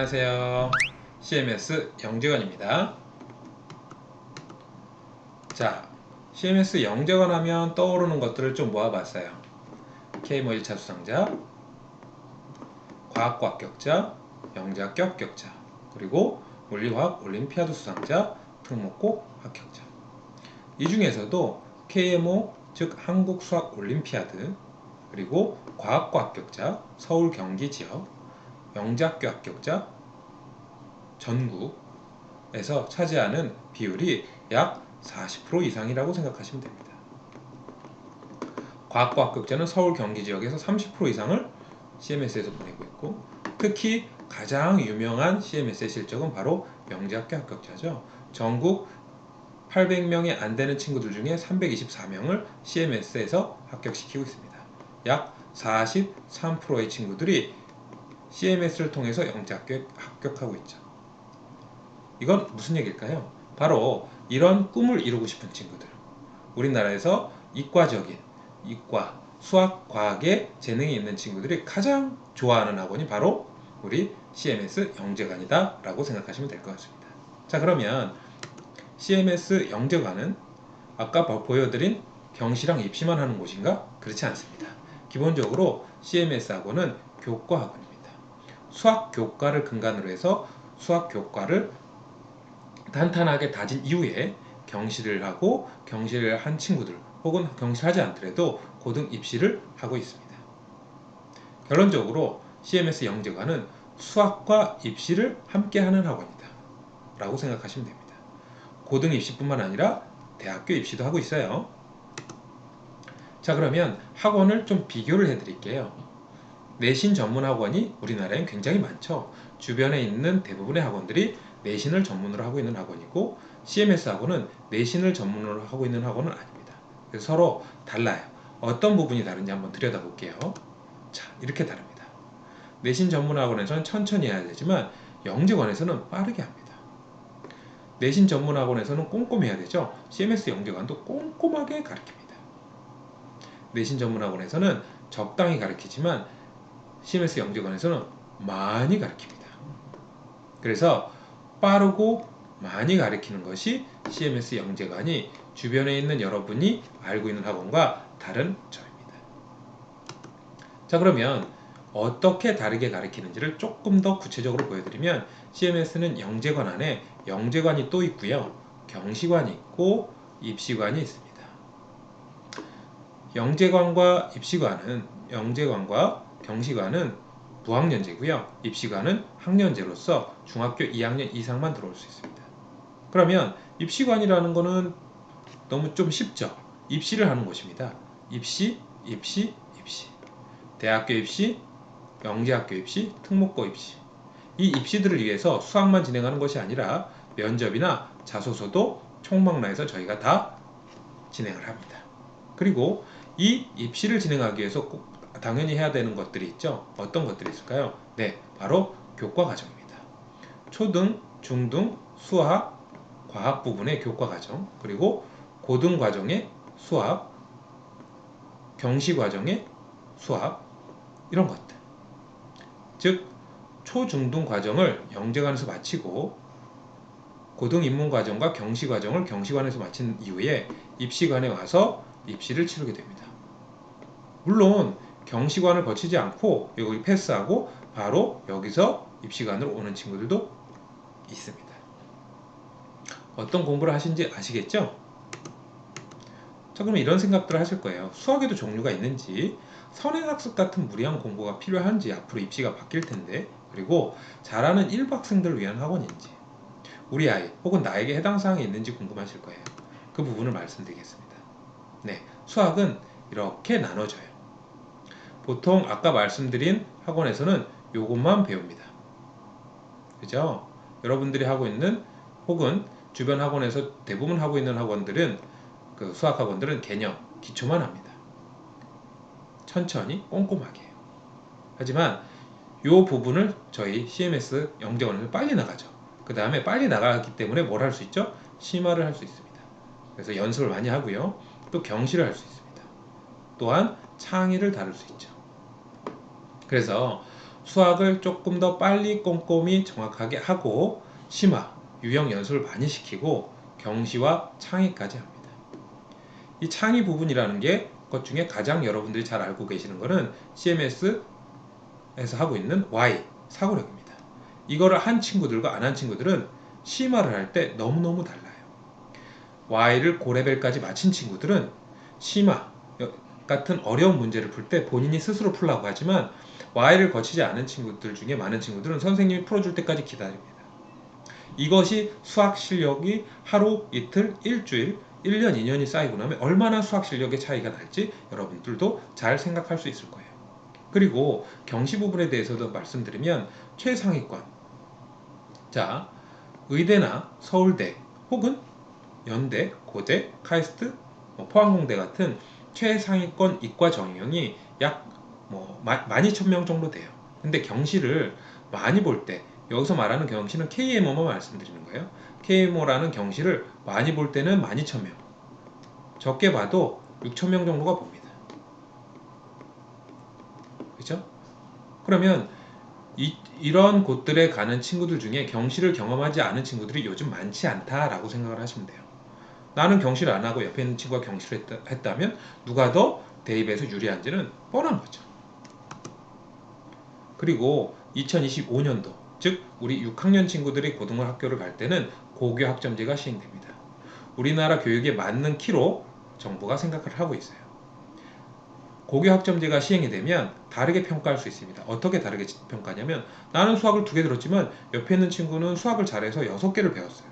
안녕하세요. CMS 영재관입니다. 자, CMS 영재관 하면 떠오르는 것들을 좀 모아봤어요. K모 1차 수상자, 과학과 합격자, 영재학교 합격자, 그리고 물리화학 올림피아드 수상자, 특목고 합격자. 이 중에서도 KMO, 즉 한국수학 올림피아드, 그리고 과학과 합격자, 서울 경기 지역, 영재학교 합격자, 전국에서 차지하는 비율이 약 40% 이상이라고 생각하시면 됩니다. 과학과 합격자는 서울 경기 지역에서 30% 이상을 CMS에서 보내고 있고, 특히 가장 유명한 CMS의 실적은 바로 영재학교 합격자죠. 전국 800명이 안 되는 친구들 중에 324명을 CMS에서 합격시키고 있습니다. 약 43%의 친구들이 CMS를 통해서 영재학교에 합격하고 있죠. 이건 무슨 얘기일까요? 바로 이런 꿈을 이루고 싶은 친구들, 우리나라에서 이과적인 이과, 수학, 과학에 재능이 있는 친구들이 가장 좋아하는 학원이 바로 우리 CMS 영재관이다 라고 생각하시면 될 것 같습니다. 자, 그러면 CMS 영재관은 아까 보여드린 경시랑 입시만 하는 곳인가? 그렇지 않습니다. 기본적으로 CMS 학원은 교과 학원입니다. 수학 교과를 근간으로 해서 수학 교과를 탄탄하게 다진 이후에 경시를 하고, 경시를 한 친구들 혹은 경시하지 않더라도 고등 입시를 하고 있습니다. 결론적으로 CMS 영재관은 수학과 입시를 함께 하는 학원이다 라고 생각하시면 됩니다. 고등 입시뿐만 아니라 대학교 입시도 하고 있어요. 자, 그러면 학원을 좀 비교를 해 드릴게요. 내신 전문 학원이 우리나라엔 굉장히 많죠. 주변에 있는 대부분의 학원들이 내신을 전문으로 하고 있는 학원이고, CMS 학원은 내신을 전문으로 하고 있는 학원은 아닙니다. 그래서 서로 달라요. 어떤 부분이 다른지 한번 들여다볼게요. 자, 이렇게 다릅니다. 내신 전문 학원에서는 천천히 해야 되지만 영재관에서는 빠르게 합니다. 내신 전문 학원에서는 꼼꼼해야 되죠. CMS 영재관도 꼼꼼하게 가르칩니다. 내신 전문 학원에서는 적당히 가르치지만 CMS 영재관에서는 많이 가르칩니다. 그래서 빠르고 많이 가르치는 것이 CMS 영재관이 주변에 있는 여러분이 알고 있는 학원과 다른 점입니다. 자, 그러면 어떻게 다르게 가르치는지를 조금 더 구체적으로 보여드리면, CMS는 영재관 안에 영재관이 또 있고요, 경시관이 있고 입시관이 있습니다. 영재관과 경시관은 부학년제고요, 입시관은 학년제로서 중학교 2학년 이상만 들어올 수 있습니다. 그러면 입시관이라는 거는 너무 좀 쉽죠. 입시를 하는 곳입니다. 입시. 대학교 입시, 영재학교 입시, 특목고 입시. 이 입시들을 위해서 수학만 진행하는 것이 아니라 면접이나 자소서도 총망라해서 저희가 다 진행을 합니다. 그리고 이 입시를 진행하기 위해서 꼭 당연히 해야 되는 것들이 있죠. 어떤 것들이 있을까요? 네, 바로 교과 과정입니다. 초등, 중등, 수학, 과학 부분의 교과 과정, 그리고 고등 과정의 수학, 경시 과정의 수학, 이런 것들. 즉, 초중등 과정을 영재관에서 마치고 고등 입문 과정과 경시 과정을 경시관에서 마친 이후에 입시관에 와서 입시를 치르게 됩니다. 물론 경시관을 거치지 않고 여기 패스하고 바로 여기서 입시관으로 오는 친구들도 있습니다. 어떤 공부를 하신지 아시겠죠? 자, 그럼 이런 생각들을 하실 거예요. 수학에도 종류가 있는지, 선행학습 같은 무리한 공부가 필요한지, 앞으로 입시가 바뀔 텐데, 그리고 잘하는 일부학생들을 위한 학원인지, 우리 아이 혹은 나에게 해당 사항이 있는지 궁금하실 거예요. 그 부분을 말씀드리겠습니다. 네, 수학은 이렇게 나눠져요. 보통 아까 말씀드린 학원에서는 요것만 배웁니다. 그죠? 여러분들이 하고 있는 혹은 주변 학원에서 대부분 하고 있는 학원들은, 그 수학 학원들은 개념, 기초만 합니다. 천천히 꼼꼼하게 해요. 하지만 이 부분을 저희 CMS 영재관에서 빨리 나가죠. 그 다음에 빨리 나가기 때문에 뭘 할 수 있죠? 심화를 할 수 있습니다. 그래서 연습을 많이 하고요, 또 경시를 할 수 있습니다. 또한 창의를 다룰 수 있죠. 그래서 수학을 조금 더 빨리 꼼꼼히 정확하게 하고 심화, 유형 연습을 많이 시키고 경시와 창의까지 합니다. 이 창의 부분이라는 게 것 중에 가장 여러분들이 잘 알고 계시는 거는 CMS에서 하고 있는 Y, 사고력입니다. 이거를 한 친구들과 안 한 친구들은 심화를 할 때 너무너무 달라요. Y를 고레벨까지 마친 친구들은 심화 같은 어려운 문제를 풀 때 본인이 스스로 풀라고 하지만 Y를 거치지 않은 친구들 중에 많은 친구들은 선생님이 풀어줄 때까지 기다립니다. 이것이 수학 실력이 하루, 이틀, 일주일, 1년, 2년이 쌓이고 나면 얼마나 수학 실력의 차이가 날지 여러분들도 잘 생각할 수 있을 거예요. 그리고 경시 부분에 대해서도 말씀드리면 최상위권, 자, 의대나 서울대 혹은 연대, 고대, 카이스트, 포항공대 같은 최상위권 이과 정형이 약 12,000명 정도 돼요. 근데 경시를 많이 볼 때, 여기서 말하는 경시는 KMO만 말씀드리는 거예요. KMO라는 경시를 많이 볼 때는 12,000명, 적게 봐도 6,000명 정도가 봅니다. 그렇죠? 그러면 이런 곳들에 가는 친구들 중에 경시를 경험하지 않은 친구들이 요즘 많지 않다라고 생각을 하시면 돼요. 나는 경시를 안 하고 옆에 있는 친구가 경시를 했다면 누가 더 대입에서 유리한지는 뻔한 거죠. 그리고 2025년도, 즉 우리 6학년 친구들이 고등학교를 갈 때는 고교 학점제가 시행됩니다. 우리나라 교육에 맞는 키로 정부가 생각을 하고 있어요. 고교 학점제가 시행이 되면 다르게 평가할 수 있습니다. 어떻게 다르게 평가하냐면 나는 수학을 2개 들었지만 옆에 있는 친구는 수학을 잘해서 6개를 배웠어요.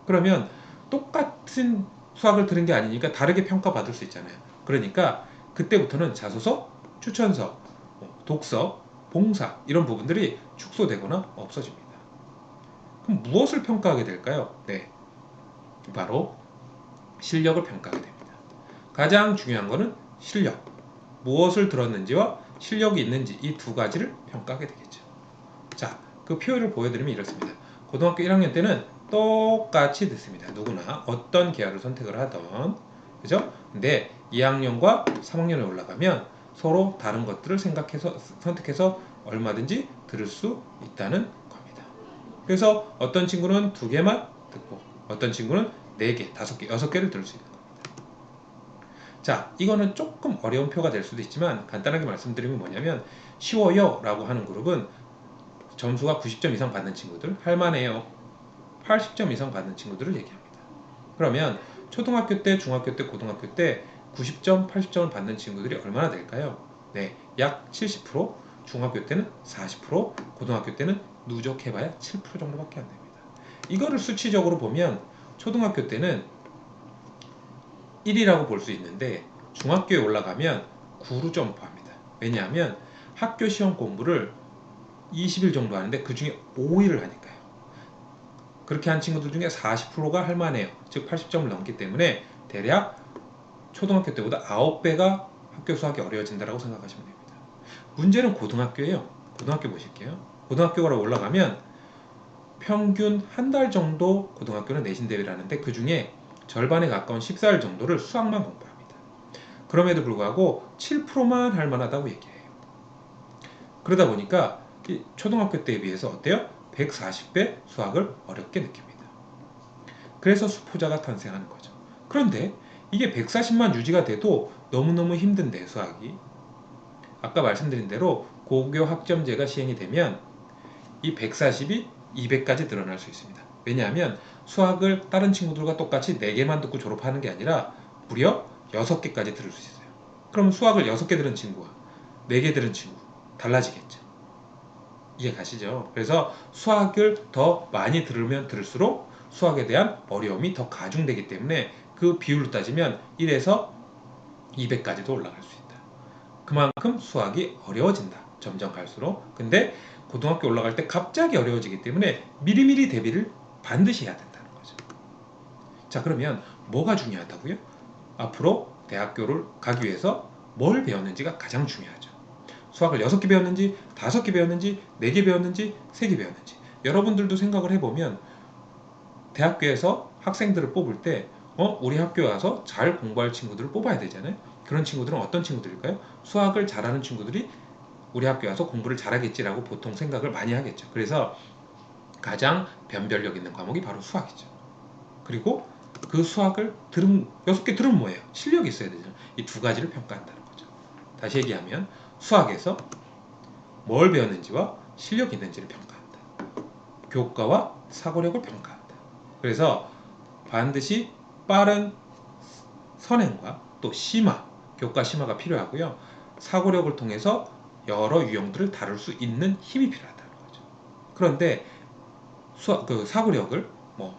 그러면 똑같은 수학을 들은 게 아니니까 다르게 평가받을 수 있잖아요. 그러니까 그때부터는 자소서, 추천서, 독서, 봉사 이런 부분들이 축소되거나 없어집니다. 그럼 무엇을 평가하게 될까요? 네, 바로 실력을 평가하게 됩니다. 가장 중요한 거는 실력, 무엇을 들었는지와 실력이 있는지 이 두 가지를 평가하게 되겠죠. 자, 그 표를 보여드리면 이렇습니다. 고등학교 1학년 때는 똑같이 듣습니다. 누구나 어떤 계열을 선택을 하던, 그죠? 근데 2학년과 3학년에 올라가면 서로 다른 것들을 선택해서 얼마든지 들을 수 있다는 겁니다. 그래서 어떤 친구는 2개만 듣고 어떤 친구는 4개, 5개, 6개를 들을 수 있는 겁니다. 자, 이거는 조금 어려운 표가 될 수도 있지만 간단하게 말씀드리면 뭐냐면 쉬워요 라고 하는 그룹은 점수가 90점 이상 받는 친구들, 할만해요 80점 이상 받는 친구들을 얘기합니다. 그러면 초등학교 때, 중학교 때, 고등학교 때 90점, 80점을 받는 친구들이 얼마나 될까요? 네, 약 70%, 중학교 때는 40%, 고등학교 때는 누적해봐야 7% 정도밖에 안 됩니다. 이거를 수치적으로 보면 초등학교 때는 1이라고 볼 수 있는데 중학교에 올라가면 9로 점프합니다. 왜냐하면 학교 시험 공부를 20일 정도 하는데 그 중에 5일을 하니까요. 그렇게 한 친구들 중에 40%가 할만해요. 즉 80점을 넘기 때문에 대략 초등학교 때보다 9배가 학교 수학이 어려워진다고 생각하시면 됩니다. 문제는 고등학교예요. 고등학교 보실게요. 고등학교로 올라가면 평균 한 달 정도 고등학교는 내신 대비를 하는데 그 중에 절반에 가까운 14일 정도를 수학만 공부합니다. 그럼에도 불구하고 7%만 할만하다고 얘기해요. 그러다 보니까 초등학교 때에 비해서 어때요? 140배 수학을 어렵게 느낍니다. 그래서 수포자가 탄생하는 거죠. 그런데 이게 140만 유지가 돼도 너무너무 힘든데 수학이 아까 말씀드린 대로 고교 학점제가 시행이 되면 이 140이 200까지 늘어날 수 있습니다. 왜냐하면 수학을 다른 친구들과 똑같이 4개만 듣고 졸업하는 게 아니라 무려 6개까지 들을 수 있어요. 그럼 수학을 6개 들은 친구와 4개 들은 친구 달라지겠죠. 이해 가시죠? 그래서 수학을 더 많이 들으면 들을수록 수학에 대한 어려움이 더 가중되기 때문에 그 비율로 따지면 1에서 200까지도 올라갈 수 있다. 그만큼 수학이 어려워진다. 점점 갈수록. 근데 고등학교 올라갈 때 갑자기 어려워지기 때문에 미리미리 대비를 반드시 해야 된다는 거죠. 자, 그러면 뭐가 중요하다고요? 앞으로 대학교를 가기 위해서 뭘 배웠는지가 가장 중요하죠. 수학을 6개 배웠는지, 5개 배웠는지, 4개 배웠는지, 3개 배웠는지. 여러분들도 생각을 해보면 대학교에서 학생들을 뽑을 때 우리 학교에 와서 잘 공부할 친구들을 뽑아야 되잖아요. 그런 친구들은 어떤 친구들일까요? 수학을 잘하는 친구들이 우리 학교에 와서 공부를 잘하겠지라고 보통 생각을 많이 하겠죠. 그래서 가장 변별력 있는 과목이 바로 수학이죠. 그리고 그 수학을 6개 들으면 뭐예요? 실력이 있어야 되죠. 이 두 가지를 평가한다는 거죠. 다시 얘기하면 수학에서 뭘 배웠는지와 실력이 있는지를 평가한다. 교과와 사고력을 평가한다. 그래서 반드시 빠른 선행과 또 심화, 교과 심화가 필요하고요. 사고력을 통해서 여러 유형들을 다룰 수 있는 힘이 필요하다는 거죠. 그런데 사고력을 뭐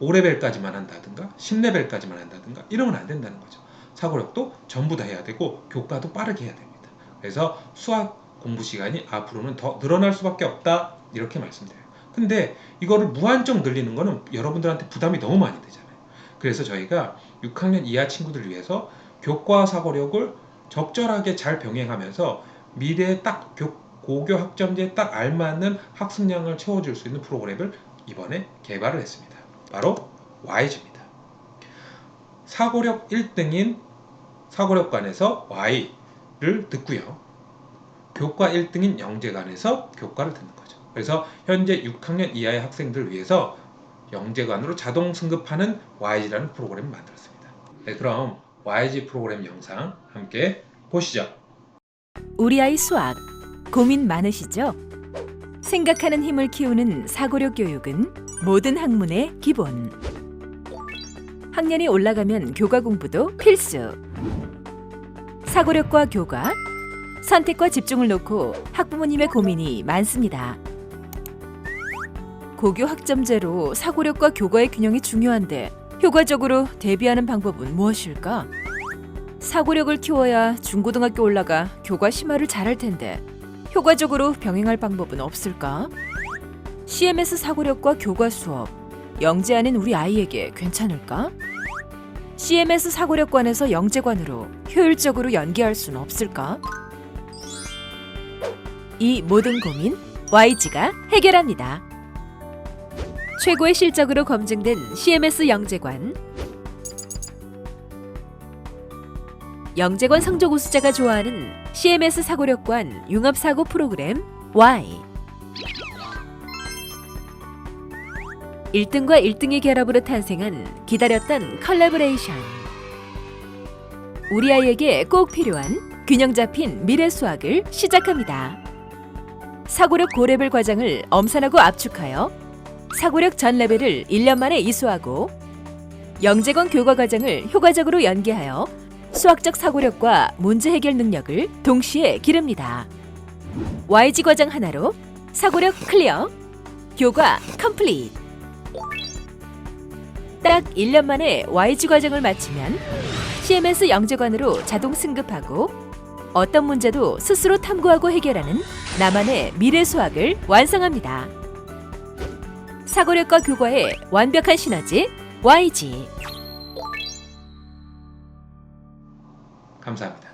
5레벨까지만 한다든가 10레벨까지만 한다든가 이러면 안 된다는 거죠. 사고력도 전부 다 해야 되고 교과도 빠르게 해야 됩니다. 그래서 수학 공부 시간이 앞으로는 더 늘어날 수밖에 없다 이렇게 말씀드려요. 근데 이거를 무한정 늘리는 거는 여러분들한테 부담이 너무 많이 되잖아요. 그래서 저희가 6학년 이하 친구들을 위해서 교과 사고력을 적절하게 잘 병행하면서 미래에 딱 고교 학점제에 딱 알맞는 학습량을 채워줄 수 있는 프로그램을 이번에 개발을 했습니다. 바로 Y즈입니다. 사고력 1등인 사고력관에서 Y를 듣고요. 교과 1등인 영재관에서 교과를 듣는 거죠. 그래서 현재 6학년 이하의 학생들을 위해서 영재관으로 자동 승급하는 YG라는 프로그램을 만들었습니다. 네, 그럼 YG 프로그램 영상 함께 보시죠. 우리 아이 수학 고민 많으시죠? 생각하는 힘을 키우는 사고력 교육은 모든 학문의 기본. 학년이 올라가면 교과 공부도 필수. 사고력과 교과, 선택과 집중을 놓고 학부모님의 고민이 많습니다. 고교 학점제로 사고력과 교과의 균형이 중요한데 효과적으로 대비하는 방법은 무엇일까? 사고력을 키워야 중고등학교 올라가 교과 심화를 잘할 텐데 효과적으로 병행할 방법은 없을까? CMS 사고력과 교과 수업, 영재하는 우리 아이에게 괜찮을까? CMS 사고력관에서 영재관으로 효율적으로 연계할 수는 없을까? 이 모든 고민 YG가 해결합니다. 최고의 실적으로 검증된 CMS 영재관, 영재관 성적 우수자가 좋아하는 CMS 사고력관 융합사고 프로그램 Y. 1등과 1등의 결합으로 탄생한 기다렸던 컬래버레이션. 우리 아이에게 꼭 필요한 균형 잡힌 미래 수학을 시작합니다. 사고력 고레벨 과정을 엄선하고 압축하여 사고력 전 레벨을 1년 만에 이수하고 영재관 교과 과정을 효과적으로 연계하여 수학적 사고력과 문제 해결 능력을 동시에 기릅니다. YG 과정 하나로 사고력 클리어, 교과 컴플리트. 딱 1년 만에 YG 과정을 마치면 CMS 영재관으로 자동 승급하고 어떤 문제도 스스로 탐구하고 해결하는 나만의 미래 수학을 완성합니다. 사고력과 교과의 완벽한 시너지 YG. 감사합니다.